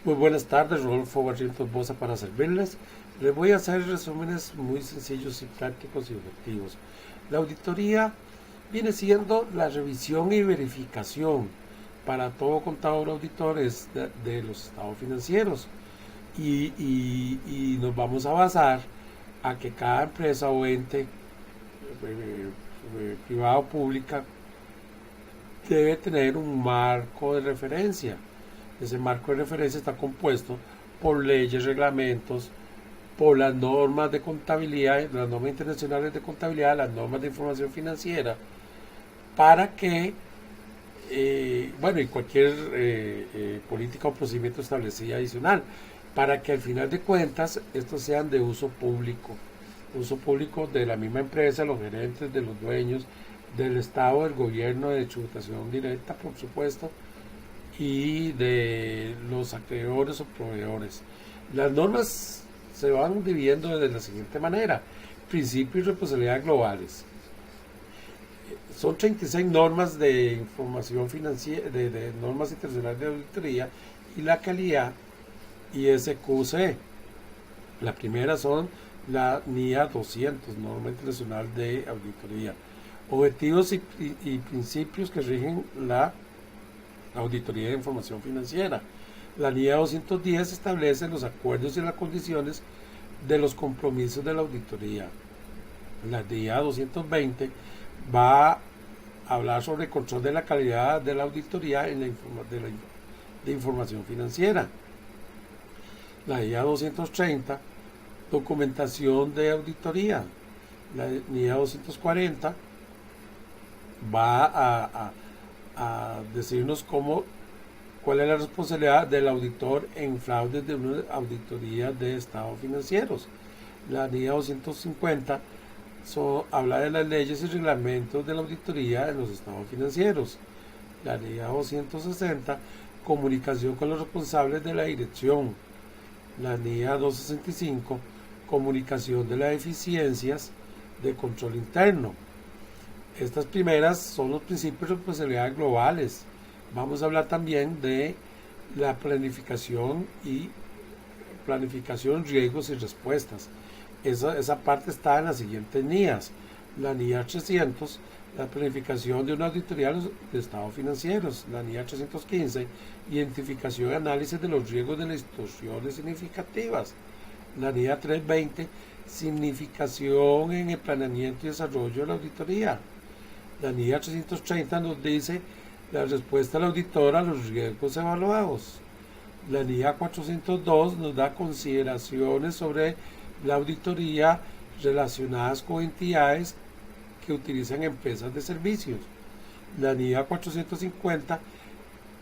Muy buenas tardes, Rodolfo Barrientos Bosa para servirles. Les voy a hacer resúmenes muy sencillos y prácticos y objetivos. La auditoría viene siendo la revisión y verificación para todo contador auditor de los estados financieros y nos vamos a basar a que cada empresa o ente privada o pública debe tener un marco de referencia. Ese marco de referencia está compuesto por leyes, reglamentos, por las normas de contabilidad, las normas internacionales de contabilidad, las normas de información financiera, para que, bueno, y cualquier política o procedimiento establecido adicional, para que al final de cuentas estos sean de uso público de la misma empresa, los gerentes, de los dueños, del Estado, del gobierno, de tributación directa, por supuesto, y de los acreedores o proveedores. Las normas se van dividiendo de la siguiente manera: principios y responsabilidades globales. Son 36 normas de información financiera, de normas internacionales de auditoría y la calidad ISQC. La primera son la NIA 200, Norma Internacional de Auditoría. Objetivos y principios que rigen la Auditoría de Información Financiera. La NIA 210 establece los acuerdos y las condiciones de los compromisos de la auditoría. La NIA 220 va a hablar sobre el control de la calidad de la auditoría de información financiera. La NIA 230, documentación de auditoría. La NIA 240 va a decirnos cuál es la responsabilidad del auditor en fraudes de una auditoría de estados financieros. La NIA 250 habla de las leyes y reglamentos de la auditoría en los estados financieros. La NIA 260, comunicación con los responsables de la dirección. La NIA 265, comunicación de las eficiencias de control interno. Estas primeras son los principios de responsabilidad globales. Vamos a hablar también de la planificación, riesgos y respuestas. Esa parte está en las siguientes NIAs. La NIA 300, la planificación de una auditoría de estados financieros. La NIA 315, identificación y análisis de los riesgos de las distorsiones significativas. La NIA 320, significación en el planeamiento y desarrollo de la auditoría. La NIA 330 nos dice la respuesta del auditor a los riesgos evaluados. La NIA 402 nos da consideraciones sobre la auditoría relacionadas con entidades que utilizan empresas de servicios. La NIA 450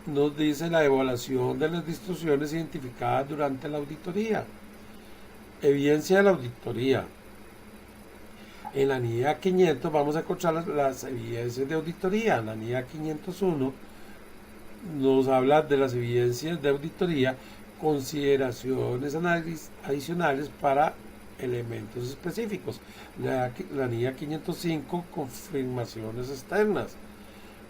nos dice la evaluación de las distorsiones identificadas durante la auditoría. Evidencia de la auditoría. En la NIA 500 vamos a encontrar las evidencias de auditoría. La NIA 501 nos habla de las evidencias de auditoría, consideraciones adicionales para elementos específicos. La NIA 505, confirmaciones externas.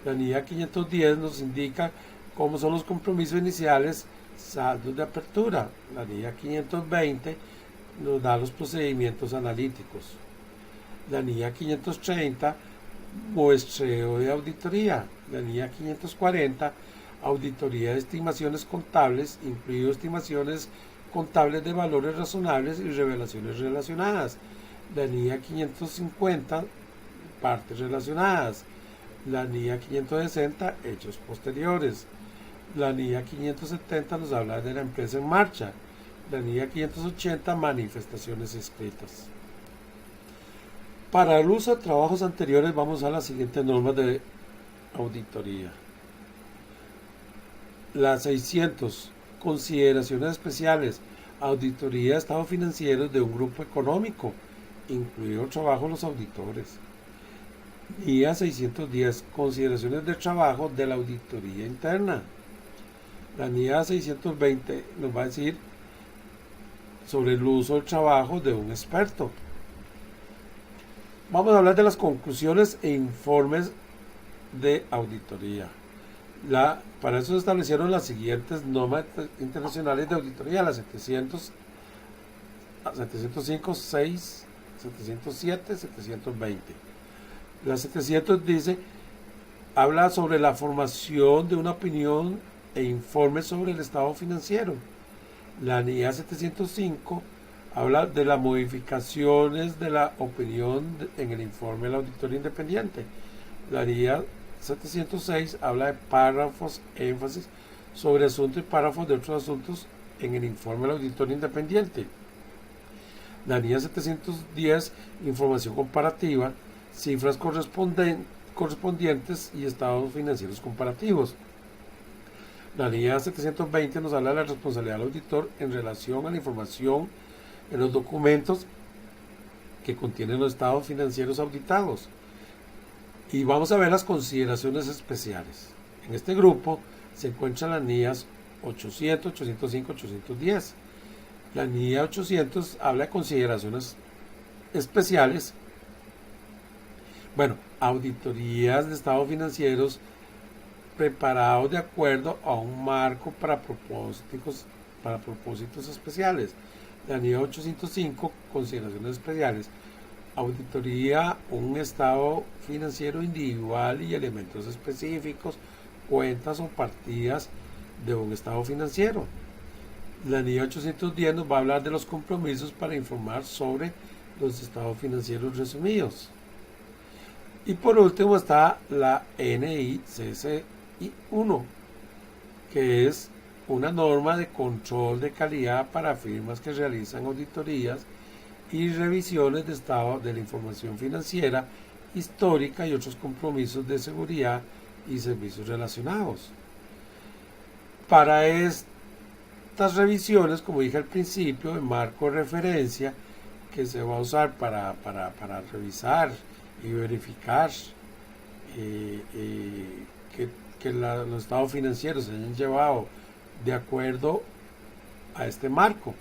La NIA 510 nos indica cómo son los compromisos iniciales, saldos de apertura. La NIA 520 nos da los procedimientos analíticos. La NIA 530, muestreo de auditoría. La NIA 540, auditoría de estimaciones contables, incluido estimaciones contables de valores razonables y revelaciones relacionadas. La NIA 550, partes relacionadas. La NIA 560, hechos posteriores. La NIA 570 nos habla de la empresa en marcha. La NIA 580, manifestaciones escritas. Para el uso de trabajos anteriores vamos a las siguientes normas de auditoría. La 600, consideraciones especiales, auditoría de estados financieros de un grupo económico, incluido el trabajo de los auditores. NIA 610, consideraciones de trabajo de la auditoría interna. La NIA 620 nos va a decir sobre el uso del trabajo de un experto. Vamos a hablar de las conclusiones e informes de auditoría. Para eso se establecieron las siguientes normas internacionales de auditoría, las 705, 6, 707, 720. La 700 dice, habla sobre la formación de una opinión e informe sobre el estado financiero. La NIA 705 habla de las modificaciones de la opinión en el informe del auditor independiente. La NIA 706 habla de párrafos, énfasis sobre asuntos y párrafos de otros asuntos en el informe del auditor independiente. La NIA 710, información comparativa, cifras correspondientes y estados financieros comparativos. La NIA 720 nos habla de la responsabilidad del auditor en relación a la información en los documentos que contienen los estados financieros auditados. Y vamos a ver las consideraciones especiales. En este grupo se encuentran las NIAs 800, 805, 810. La NIA 800 habla de consideraciones especiales. Bueno, auditorías de estados financieros preparados de acuerdo a un marco para propósitos especiales. La NIA 805, consideraciones especiales. Auditoría, un estado financiero individual y elementos específicos, cuentas o partidas de un estado financiero. La NIA 810 nos va a hablar de los compromisos para informar sobre los estados financieros resumidos. Y por último está la NICC 1, que es una norma de control de calidad para firmas que realizan auditorías y revisiones de estado de la información financiera histórica y otros compromisos de seguridad y servicios relacionados. Para estas revisiones, como dije al principio, el marco de referencia que se va a usar para revisar y verificar que los estados financieros se hayan llevado de acuerdo a este marco,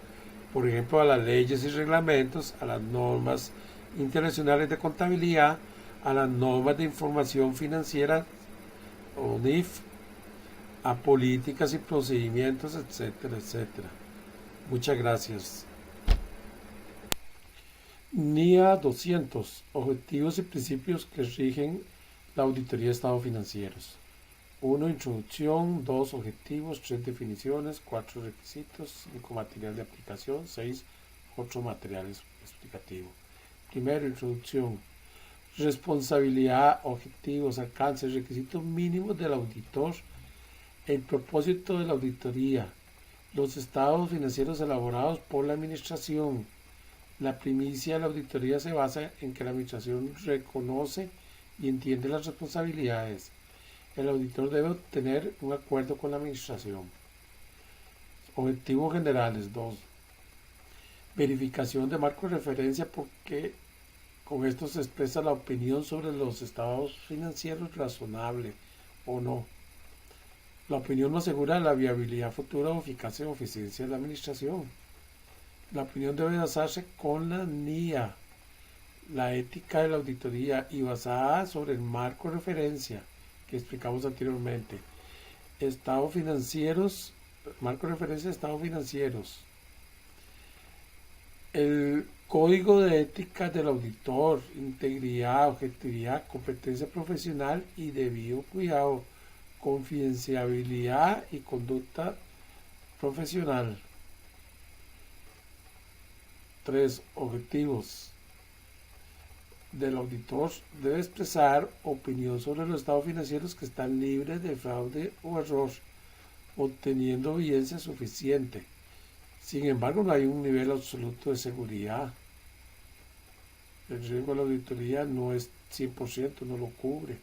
por ejemplo, a las leyes y reglamentos, a las normas internacionales de contabilidad, a las normas de información financiera o NIF, a políticas y procedimientos, etcétera, etcétera. Muchas gracias. NIA 200, objetivos y principios que rigen la auditoría de estados financieros. 1. Introducción. 2. Objetivos. 3. Definiciones. 4. Requisitos. 5. Material de aplicación. 6. Otro material explicativo. Primero, introducción. Responsabilidad, objetivos, alcances, requisitos mínimos del auditor, el propósito de la auditoría, los estados financieros elaborados por la administración. La primicia de la auditoría se basa en que la administración reconoce y entiende las responsabilidades. El auditor debe obtener un acuerdo con la administración. Objetivos generales. 2. Verificación de marco de referencia, porque con esto se expresa la opinión sobre los estados financieros razonable o no. La opinión no asegura la viabilidad futura o eficacia o eficiencia de la administración. La opinión debe basarse con la NIA, la ética de la auditoría, y basada sobre el marco de referencia que explicamos anteriormente. Estados financieros, marco de referencia de estados financieros. El código de ética del auditor, integridad, objetividad, competencia profesional y debido cuidado, confidencialidad y conducta profesional. 3. Objetivos del auditor. Debe expresar opinión sobre los estados financieros que están libres de fraude o error, obteniendo evidencia suficiente. Sin embargo, no hay un nivel absoluto de seguridad. El riesgo de la auditoría no es 100%, no lo cubre.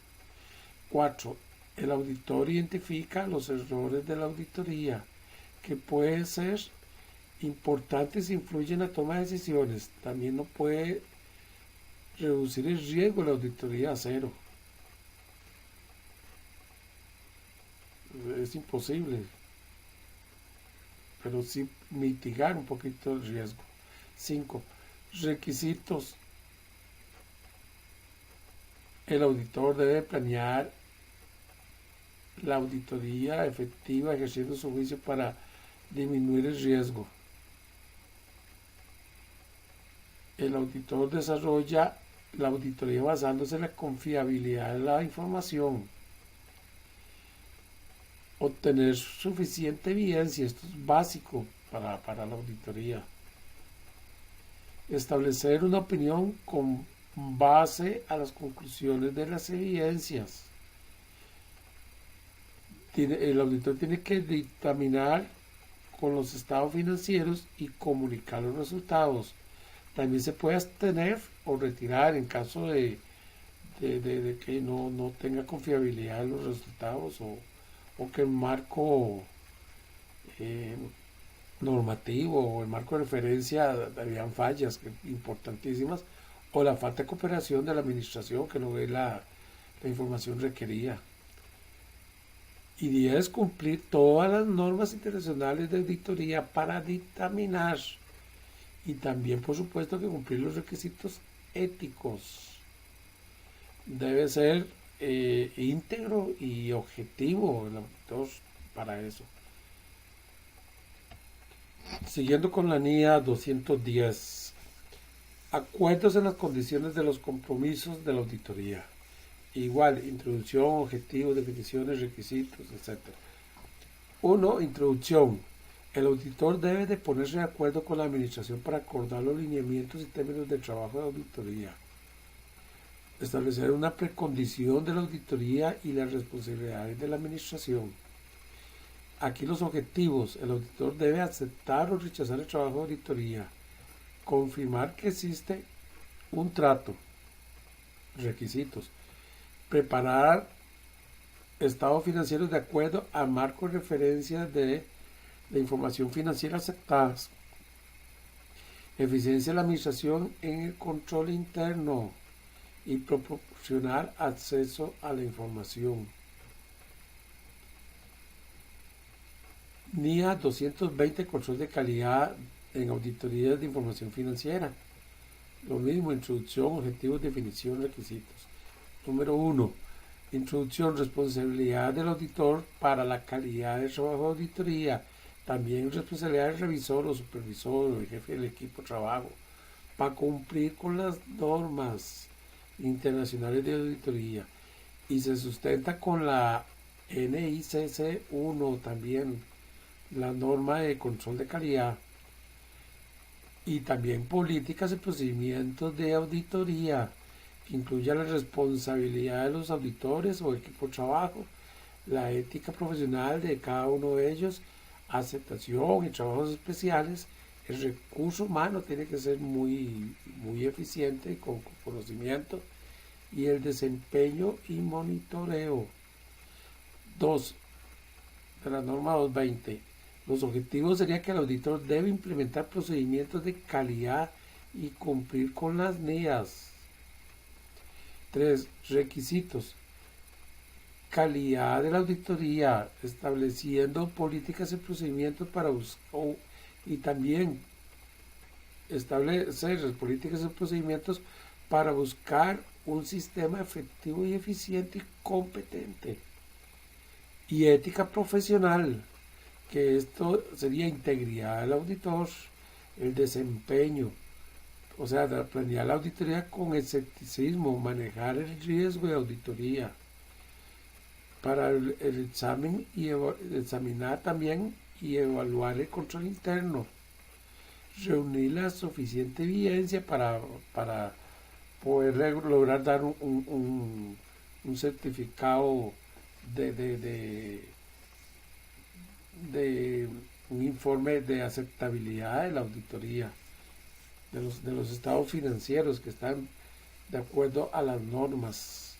4. El auditor identifica los errores de la auditoría, que pueden ser importantes e influyen en la toma de decisiones. También no puede reducir el riesgo de la auditoría a cero. Es imposible, pero sí mitigar un poquito el riesgo. 5. Requisitos. El auditor debe planear la auditoría efectiva ejerciendo su juicio para disminuir el riesgo. El auditor desarrolla la auditoría basándose en la confiabilidad de la información. Obtener suficiente evidencia, esto es básico para la auditoría. Establecer una opinión con base a las conclusiones de las evidencias. El auditor tiene que dictaminar con los estados financieros y comunicar los resultados. También se puede abstener o retirar en caso de que no tenga confiabilidad en los resultados o que el marco normativo o el marco de referencia habían fallas importantísimas o la falta de cooperación de la administración que no ve la información requerida. Y 10, cumplir todas las normas internacionales de auditoría para dictaminar. Y también, por supuesto, que cumplir los requisitos éticos. Debe ser íntegro y objetivo el auditor para eso. Siguiendo con la NIA 210. Acuerdos en las condiciones de los compromisos de la auditoría. Igual, introducción, objetivos, definiciones, requisitos, etc. 1. Introducción. El auditor debe de ponerse de acuerdo con la administración para acordar los lineamientos y términos del trabajo de auditoría. Establecer una precondición de la auditoría y las responsabilidades de la administración. Aquí los objetivos. El auditor debe aceptar o rechazar el trabajo de auditoría. Confirmar que existe un trato. Requisitos. Preparar estados financieros de acuerdo a marcos de referencia de información financiera aceptadas. Eficiencia de la administración en el control interno y proporcionar acceso a la información. NIA 220, control de calidad en auditorías de información financiera. Lo mismo, introducción, objetivos, definición, requisitos. Número 1. Introducción, responsabilidad del auditor para la calidad del trabajo de auditoría. También responsabilidad del revisor o supervisor o el jefe del equipo de trabajo para cumplir con las normas internacionales de auditoría. Y se sustenta con la NICC 1 también, la norma de control de calidad. Y también políticas y procedimientos de auditoría que incluya la responsabilidad de los auditores o equipo de trabajo, la ética profesional de cada uno de ellos, aceptación y trabajos especiales. El recurso humano tiene que ser muy eficiente y con conocimiento, y el desempeño y monitoreo. 2. De la norma 220. Los objetivos serían que el auditor debe implementar procedimientos de calidad y cumplir con las NIAs. 3. Requisitos. Calidad de la auditoría, estableciendo políticas y procedimientos para y también establecer políticas y procedimientos para buscar un sistema efectivo y eficiente y competente. Y ética profesional, que esto sería integridad del auditor, el desempeño, o sea, planear la auditoría con escepticismo, manejar el riesgo de auditoría, para el examen y examinar también y evaluar el control interno, reunir la suficiente evidencia para poder lograr dar un certificado de un informe de aceptabilidad de la auditoría de los estados financieros que están de acuerdo a las normas.